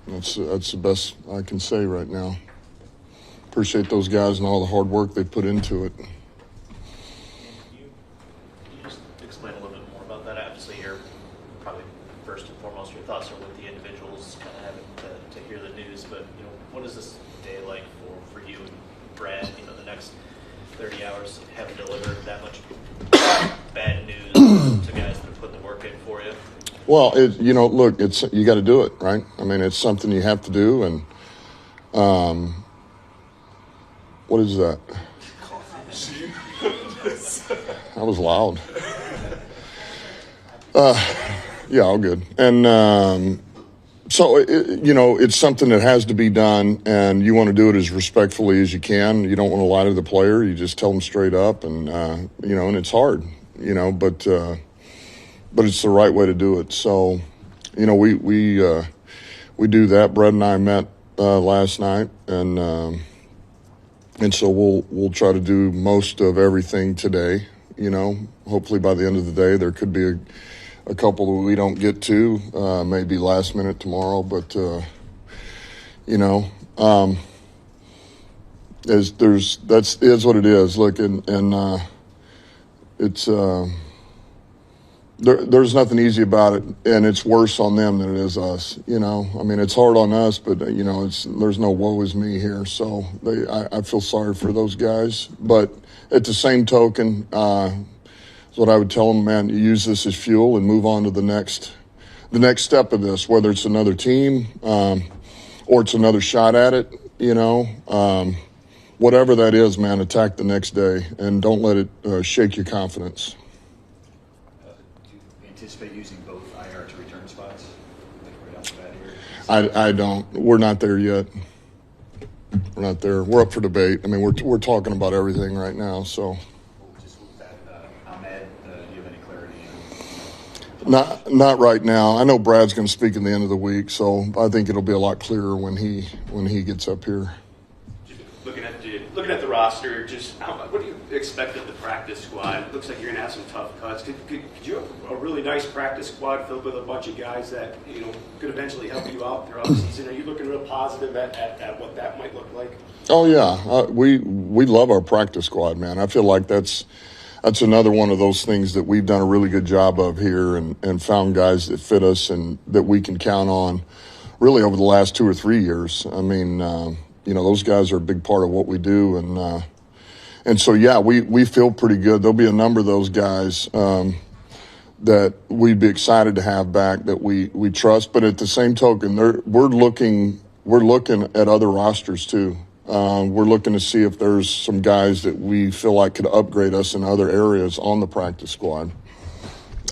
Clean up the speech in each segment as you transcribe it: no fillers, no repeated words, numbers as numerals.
That's the best I can say right now. Appreciate those guys and all the hard work they put into it. Can you just explain a little bit more about that? Obviously, you're probably first and foremost, your thoughts are with the individuals kind of having to hear the news, but what is this day like for you and Brad? The next 30 hours having delivered that much bad news to guys that are putting the work in for you. Well, look, you got to do it, right? I mean, it's something you have to do, and what is that? That was loud. Yeah, all good. And so, it's something that has to be done, and you want to do it as respectfully as you can. You don't want to lie to the player. You just tell them straight up, and and it's hard, but it's the right way to do it. So, we do that. Brett and I met last night, and so we'll try to do most of everything today. Hopefully by the end of the day, there could be a couple that we don't get to, maybe last minute tomorrow, but that's what it is. Look, and it's there's nothing easy about it, and it's worse on them than it is us. I mean, it's hard on us, but there's no woe is me here. So I feel sorry for those guys, but at the same token, that's what I would tell them, man. You use this as fuel and move on to the next step of this, whether it's another team or it's another shot at it. Whatever that is, man, attack the next day and don't let it shake your confidence. Do you anticipate using both IR to return spots right off the bat here? I don't. We're not there yet. We're not there. We're up for debate. I mean, we're talking about everything right now. So, just with that, Ahmed, do you have any clarity? Not right now. I know Brad's going to speak in the end of the week, so I think it'll be a lot clearer when he gets up here. Looking at the roster, what do you expect of the practice squad? It looks like you're going to have some tough cuts. Could you have a really nice practice squad filled with a bunch of guys that could eventually help you out throughout the season? Are you looking real positive at what that might look like? Oh yeah, we love our practice squad, man. I feel like that's another one of those things that we've done a really good job of here, and found guys that fit us and that we can count on, really over the last 2 or 3 years. I mean. Those guys are a big part of what we do, and so yeah, we feel pretty good. There'll be a number of those guys that we'd be excited to have back that we trust. But at the same token, we're looking at other rosters too. We're looking to see if there's some guys that we feel like could upgrade us in other areas on the practice squad.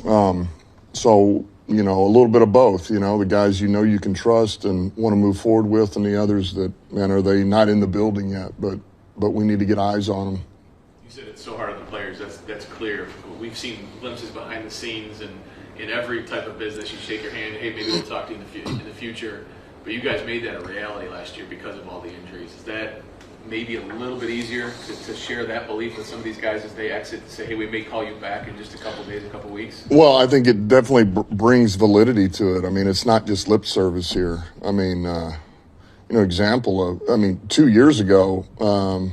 So. A little bit of both, the guys you can trust and want to move forward with, and the others that, man, are they not in the building yet, but we need to get eyes on them. You said it's so hard on the players. That's clear. We've seen glimpses behind the scenes, and in every type of business, you shake your hand, hey, maybe we'll talk to you in the future. But you guys made that a reality last year because of all the injuries. Is that maybe a little bit easier to share that belief with some of these guys as they exit, to say, hey, we may call you back in just a couple days, a couple weeks? Well, I think it definitely brings validity to it. I mean, it's not just lip service here. I mean, example of, 2 years ago, well,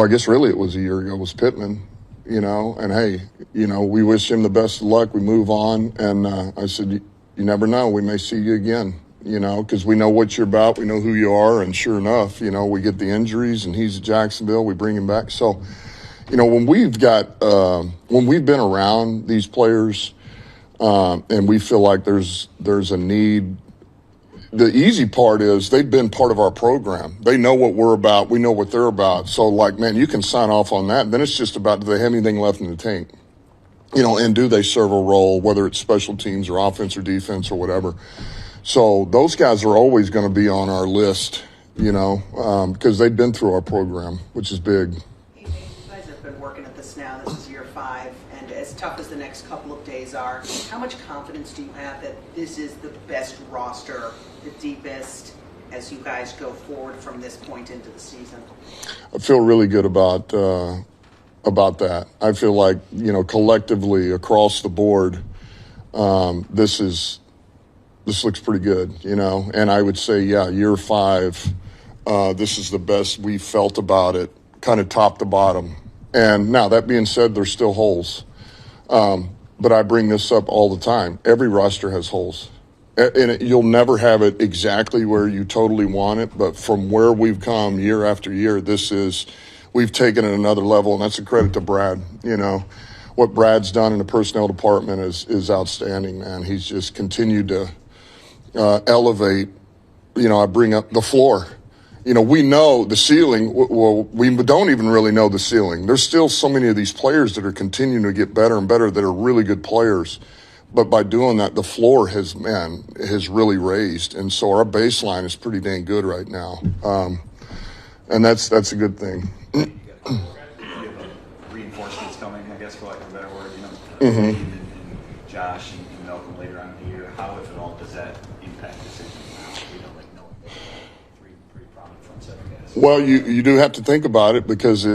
I guess really it was a year ago, was Pittman, and hey, we wish him the best of luck. We move on. And I said, you never know. We may see you again. Because we know what you're about, we know who you are, and sure enough, we get the injuries, and he's at Jacksonville, we bring him back. So, when we've been around these players, and we feel like there's a need. The easy part is they've been part of our program. They know what we're about. We know what they're about. So, man, you can sign off on that. Then it's just about, do they have anything left in the tank? And do they serve a role, whether it's special teams or offense or defense or whatever. So those guys are always going to be on our list, because they've been through our program, which is big. Hey, you guys have been working at this now. This is year 5, and as tough as the next couple of days are, how much confidence do you have that this is the best roster, the deepest, as you guys go forward from this point into the season? I feel really good about that. I feel like, collectively across the board, this is this looks pretty good, And I would say, yeah, year 5, this is the best we felt about it, kind of top to bottom. And now, that being said, there's still holes. But I bring this up all the time. Every roster has holes. And you'll never have it exactly where you totally want it, but from where we've come year after year, we've taken it another level, and that's a credit to Brad. What Brad's done in the personnel department is outstanding, man. He's just continued to elevate. I bring up the floor. We know the ceiling. Well, we don't even really know the ceiling. There's still so many of these players that are continuing to get better and better that are really good players. But by doing that, the floor has really raised. And so our baseline is pretty dang good right now. And that's a good thing. You have reinforcements coming, I guess, for lack of a better word, Mm-hmm. and Josh and Malcolm later on in the year. How, if at all, does that impact decisions now? Knowing that three pretty prominent front seven guys. Well, you do have to think about it because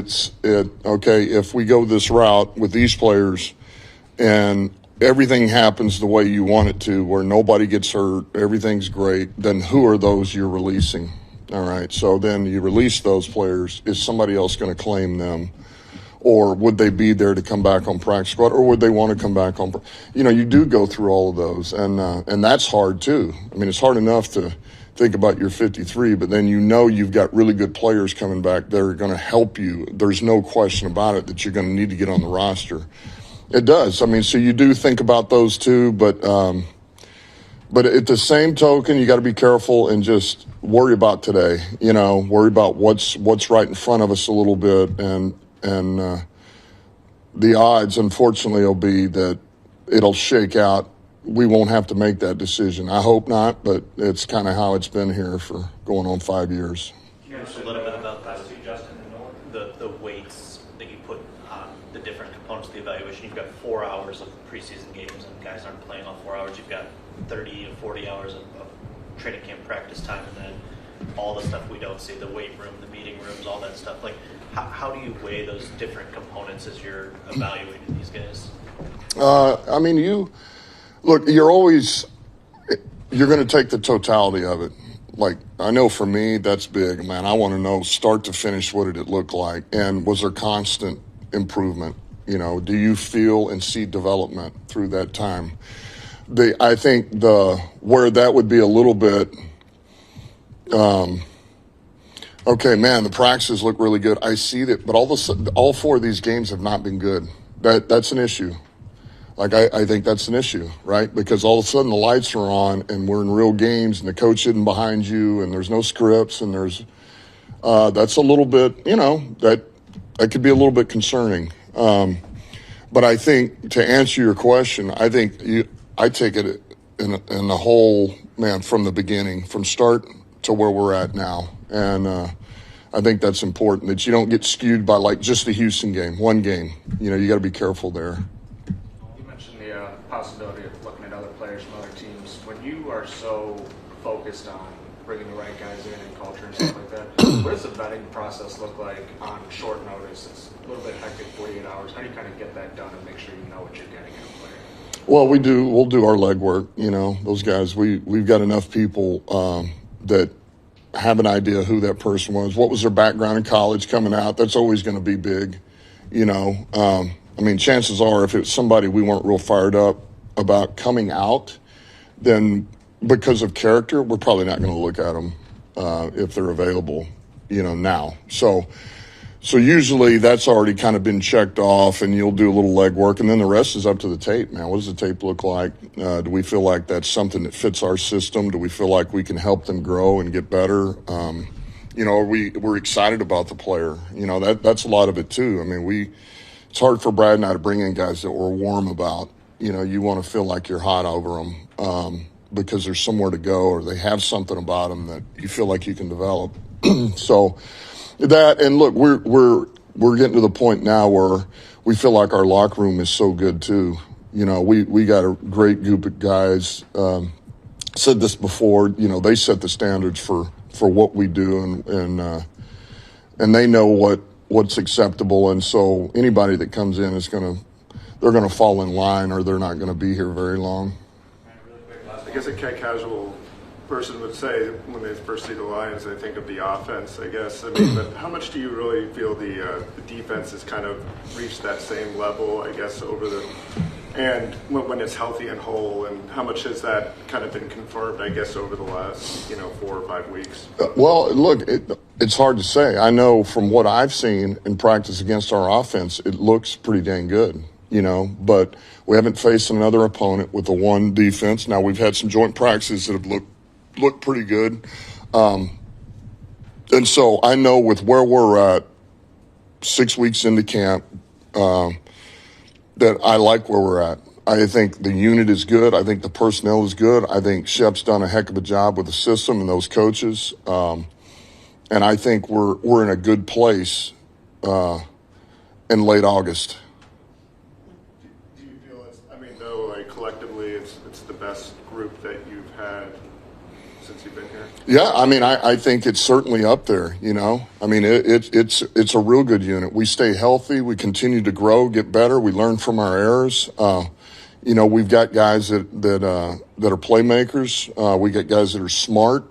okay, if we go this route with these players and everything happens the way you want it to, where nobody gets hurt, everything's great, then who are those you're releasing? All right, so then you release those players. Is somebody else going to claim them? Or would they be there to come back on practice squad? Or would they want to come back on? You do go through all of those, and that's hard too. I mean, it's hard enough to think about your 53, but then you've got really good players coming back that are going to help you. There's no question about it that you're going to need to get on the roster. It does. I mean, so you do think about those too, but at the same token, you got to be careful and just worry about today. Worry about what's right in front of us a little bit, and the odds, unfortunately, will be that it'll shake out. We won't have to make that decision. I hope not, but it's kind of how it's been here for going on 5 years. Can you talk a little bit about the weights that you put on the different components of the evaluation? You've got 4 hours of preseason games, and guys aren't playing all 4 hours. You've got 30 to 40 hours of training camp practice time, and then all the stuff we don't see, the weight room, the meeting rooms, all that stuff. Like, how do you weigh those different components as you're evaluating these guys? I mean, you're going to take the totality of it. Like, I know for me, that's big, man. I want to know start to finish, what did it look like? And was there constant improvement? Do you feel and see development through that time? I think where that would be a little bit, okay, man, the practices look really good. I see that, but all 4 of these games have not been good. That's an issue. Like, I think that's an issue, right? Because all of a sudden the lights are on and we're in real games and the coach isn't behind you and there's no scripts and that's a little bit, that could be a little bit concerning. But I think to answer your question, I think I take it in the whole, man, from the beginning, from start to where we're at now. And I think that's important, that you don't get skewed by like just the Houston game, one game. You got to be careful there. You mentioned the possibility of looking at other players from other teams. When you are so focused on bringing the right guys in and culture and stuff like that, what does the vetting process look like on short notice? It's a little bit hectic, 48 hours. How do you kind of get that done and make sure you know what you're getting in a player? Well, we'll do our legwork. Those guys, we've got enough people that have an idea who that person was, what was their background in college coming out. That's always going to be big. I mean, chances are if it's somebody we weren't real fired up about coming out, then because of character, we're probably not going to look at them if they're available, now. So usually that's already kind of been checked off, and you'll do a little legwork, and then the rest is up to the tape, man. What does the tape look like? Do we feel like that's something that fits our system? Do we feel like we can help them grow and get better? We're excited about the player. That's a lot of it too. I mean, it's hard for Brad and I to bring in guys that we're warm about. You want to feel like you're hot over them because there's somewhere to go, or they have something about them that you feel like you can develop. So that, and look, we're getting to the point now where we feel like our locker room is so good too. We got a great group of guys. Said this before. They set the standards for what we do, and they know what's acceptable, and so anybody that comes in they're gonna fall in line, or they're not gonna be here very long. And really quick, last I guess a casual person would say when they first see the Lions, they think of the offense, I guess. I mean, but how much do you really feel the defense has kind of reached that same level, I guess, and when it's healthy and whole, and how much has that kind of been confirmed, I guess, over the last, 4 or 5 weeks? Well, look, it's hard to say. I know from what I've seen in practice against our offense, it looks pretty dang good, but we haven't faced another opponent with a one defense. Now, we've had some joint practices that have looked pretty good. And so I know with where we're at 6 weeks into camp, that I like where we're at. I think the unit is good. I think the personnel is good. I think Shep's done a heck of a job with the system and those coaches. And I think we're in a good place in late August. Do you feel though, like collectively, it's the best group that you've had since you've been here? Yeah, I think it's certainly up there, it's a real good unit. We stay healthy. We continue to grow, get better. We learn from our errors. We've got guys that are playmakers. We got guys that are smart,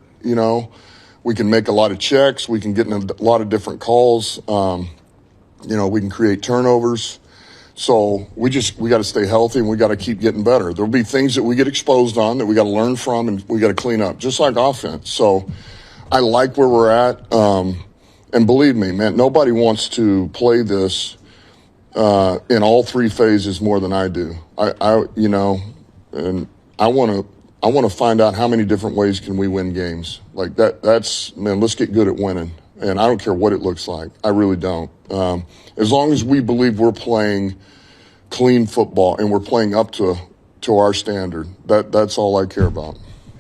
We can make a lot of checks. We can get in a lot of different calls. We can create turnovers. So we got to stay healthy, and we got to keep getting better. There'll be things that we get exposed on that we got to learn from, and we got to clean up, just like offense. So I like where we're at. And believe me, man, nobody wants to play this in all three phases more than I do. And I want to find out how many different ways can we win games. Like that's let's get good at winning. And I don't care what it looks like. I really don't. As long as we believe we're playing clean football and we're playing up to our standard, that's all I care about.